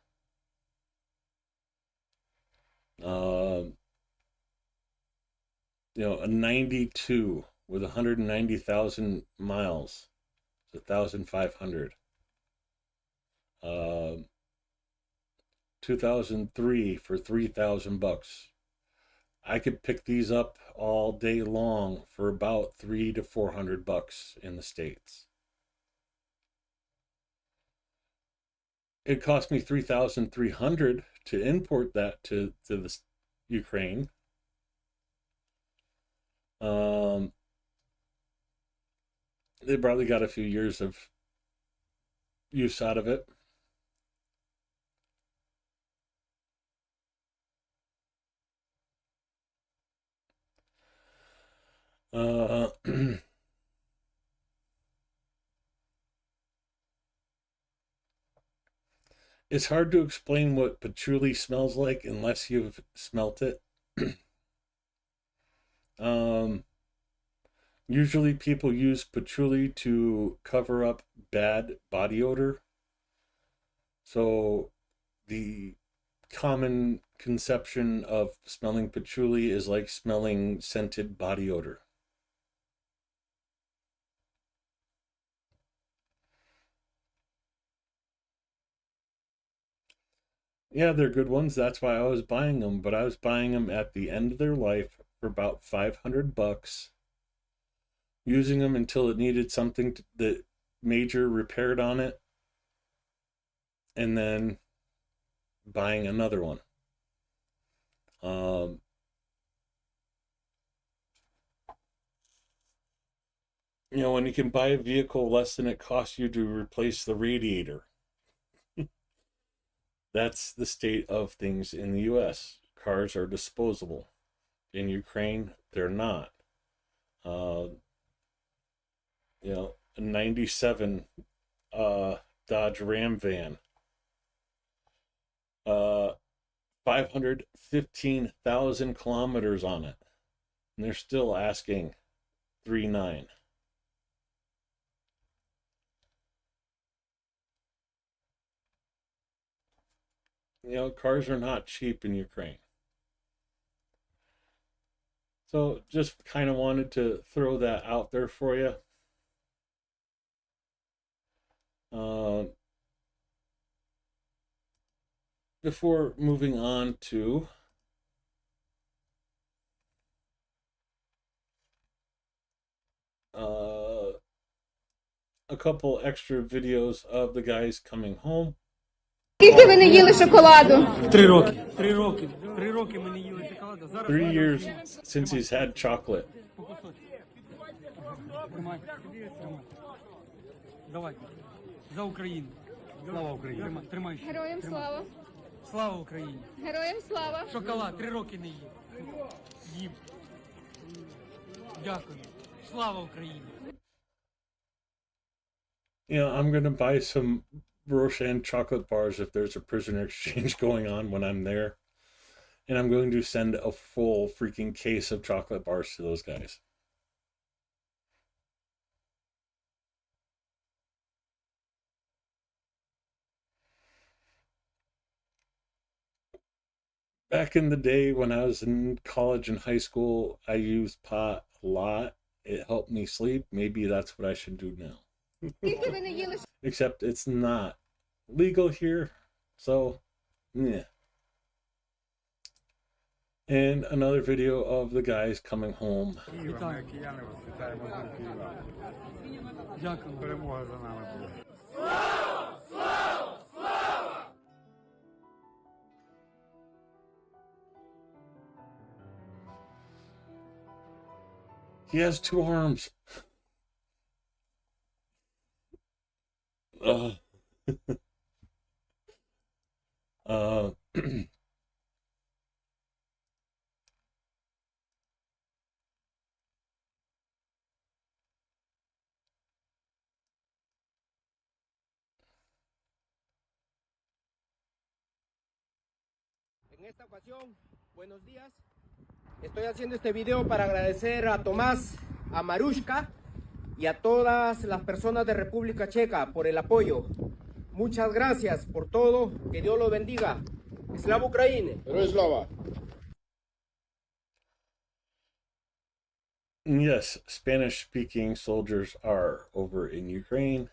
A 92 with 190,000 miles, it's 1,500. 2003 for $3,000. I could pick these up all day long for about $300 to $400 in the States. It cost me $3,300 to import that to the Ukraine. They probably got a few years of use out of it. It's hard to explain what patchouli smells like unless you've smelt it. Usually people use patchouli to cover up bad body odor. So the common conception of smelling patchouli is like smelling scented body odor. Yeah, they're good ones. That's why I was buying them, but I was buying them at the end of their life for about $500, using them until it needed something that major repaired on it, and then buying another one. You know, when you can buy a vehicle less than it costs you to replace the radiator. That's the state of things in the US. Cars are disposable. In Ukraine, they're not. You know, a 97 Dodge Ram van. 515,000 kilometers on it. And they're still asking $3.9. You know, cars are not cheap in Ukraine. So just kind of wanted to throw that out there for you. Before moving on to a couple extra videos of the guys coming home. Скільки ви не їли шоколаду? 3 роки. 3 роки. 3 роки ми не їли шоколаду. Зараз 3 years since he's had chocolate. Давай. За Україну. Слава Україні. Тримай. Героям слава. Слава Україні. Героям слава. Шоколад 3 роки не їв. Їм. Дякую. Слава Україні. You know, I'm going to buy some Roshan chocolate bars if there's a prisoner exchange going on when I'm there. And I'm going to send a full freaking case of chocolate bars to those guys. Back in the day when I was in college and high school, I used pot a lot. It helped me sleep. Maybe that's what I should do now. Скільки ви не їли? Except it's not legal here, so yeah. And another video of the guys coming home. Вітаю. Дякую. Перемога за нами буде. He has 2 arms. En esta ocasión, buenos días. Estoy haciendo este video para agradecer a Tomás, a Marushka y a todas las personas de República Checa por el apoyo. Muchas gracias por todo. Que Dios los bendiga. Slava Ukraini. Slava. Yes, Spanish-speaking soldiers are over in Ukraine.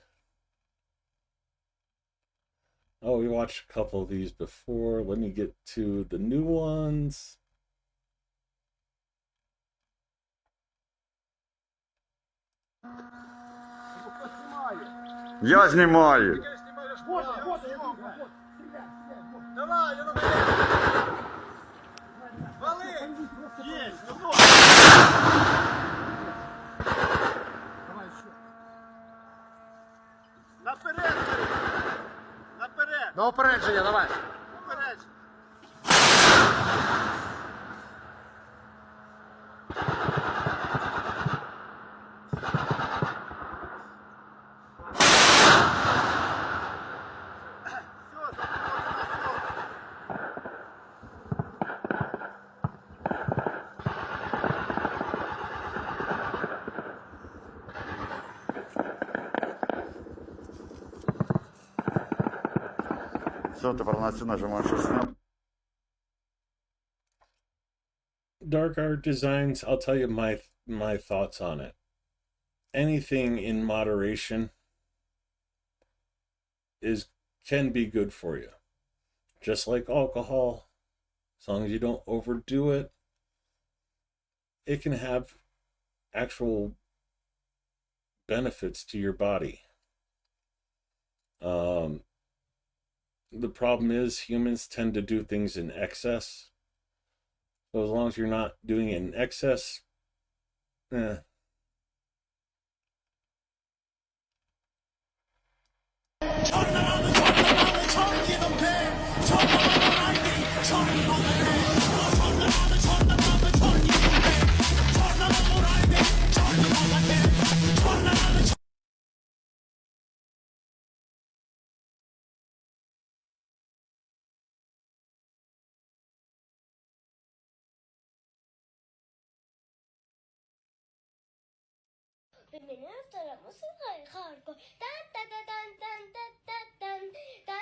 Oh, we watched a couple of these before. Let me get to the new ones. Я знімаю. Давай, вали! Есть! Давай ще. попередження, давай. Все, тепер на цю нажимаєш «Сняти». Dark art designs, I'll tell you my thoughts on it. Anything in moderation can be good for you. Just like alcohol, as long as you don't overdo it, it can have actual benefits to your body. The problem is humans tend to do things in excess. So as long as you're not doing it in excess,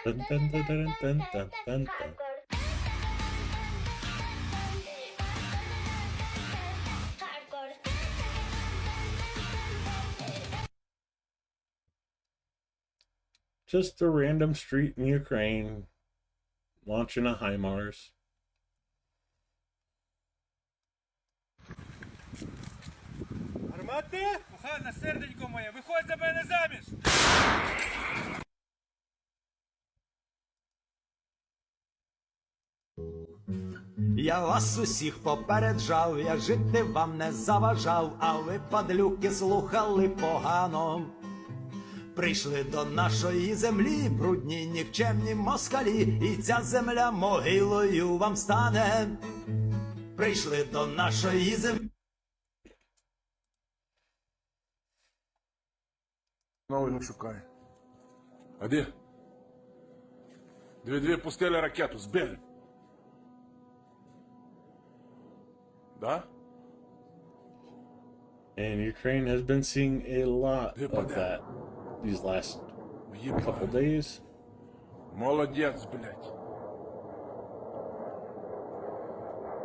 Dun, dun, dun, dun, dun, dun, dun, dun. Just a random street in Ukraine launching a HIMARS. Гармати? Кохана, серденько моє, виходь за мене заміж! Я вас усіх попереджав, я жити вам не заважав, а ви, падлюки, слухали погано. Прийшли до нашої землі, брудні нікчемні москалі, і ця земля могилою вам стане. Прийшли до нашої землі. Знову його шукає. А де? Дві пустили ракету, збили. Да? And Ukraine has been seeing a lot of that these last couple days. Молодець, блядь.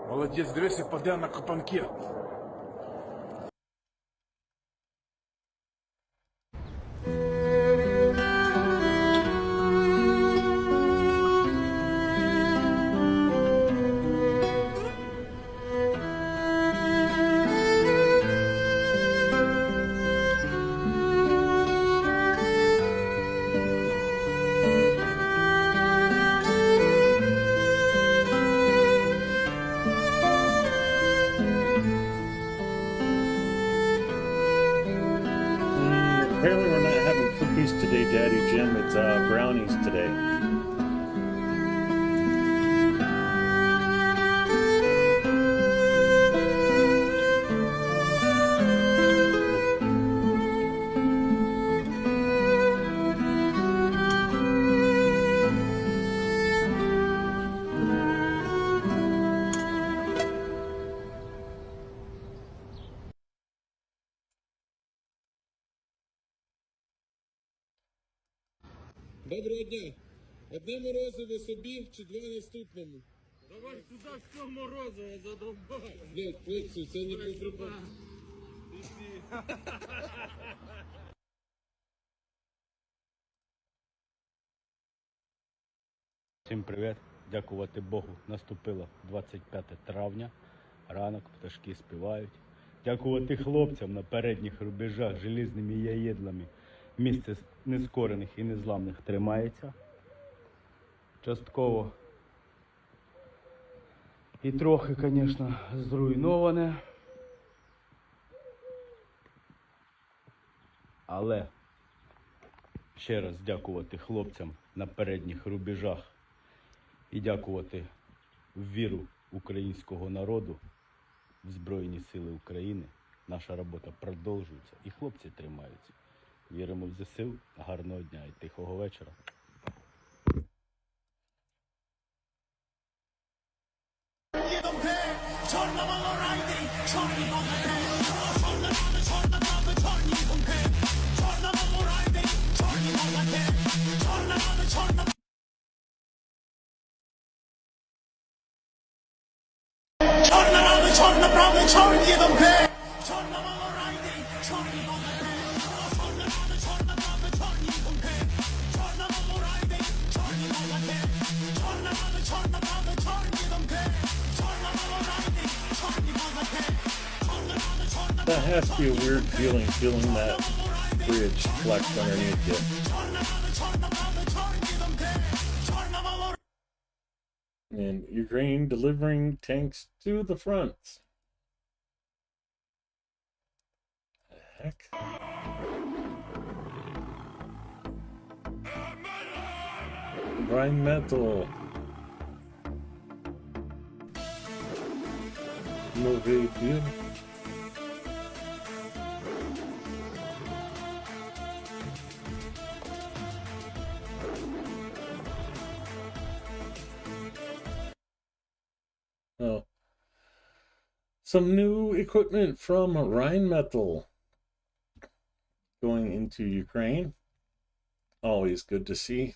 Молодець, дивися, паде на копанки. Apparently we're not having cookies today, Daddy Jim. It's brownies today. Доброго дня. Одне морозиво собі чи два наступному? Давай сюди все морозиво задовбай. Блядь, хлопці, це не контрабанда. Всім привіт. Дякувати Богу. Наступило 25 травня. Ранок, пташки співають. Дякувати хлопцям на передніх рубежах желізними яєдлами. Місце нескорених і незламних тримається. Частково і трохи, звісно, зруйноване. Але ще раз дякувати хлопцям на передніх рубежах і дякувати в віру українського народу в Збройні Сили України. Наша робота продовжується і хлопці тримаються. Віримо в ЗСУ. Гарного дня і тихого вечора. That has to be a weird feeling that bridge flex underneath you. And Ukraine delivering tanks to the front. The heck? Environmental. Movie view. Oh, some new equipment from Rheinmetall going into Ukraine. Always good to see.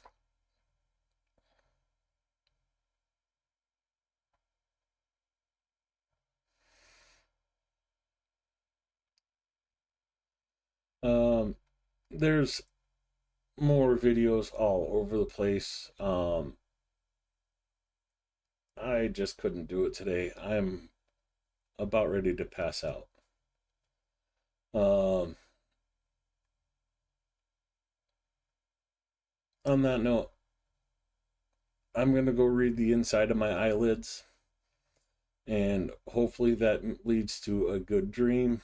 There's more videos all over the place. I just couldn't do it today. I'm about ready to pass out. On that note, I'm going to go read the inside of my eyelids, and hopefully that leads to a good dream.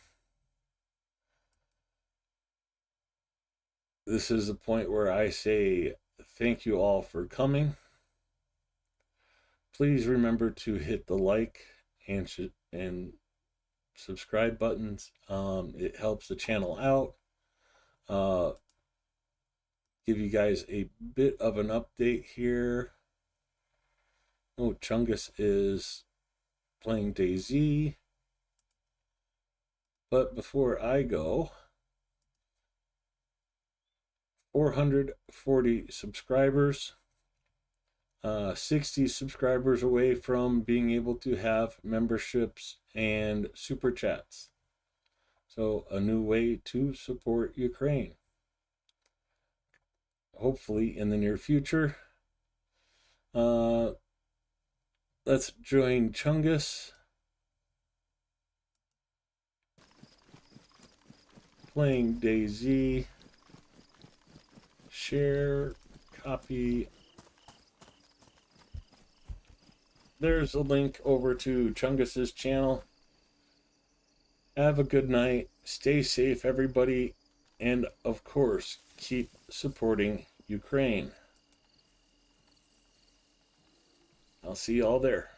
This is the point where I say thank you all for coming. Please remember to hit the like and subscribe buttons. It helps the channel out. Give you guys a bit of an update here. Oh, Chungus is playing DayZ. But before I go, 440 subscribers, 60 subscribers away from being able to have memberships and super chats. So a new way to support Ukraine. Hopefully in the near future. Let's join Chungus. Playing DayZ. Share, copy. There's a link over to Chungus's channel. Have a good night. Stay safe, everybody. And of course, keep supporting Ukraine. I'll see you all there.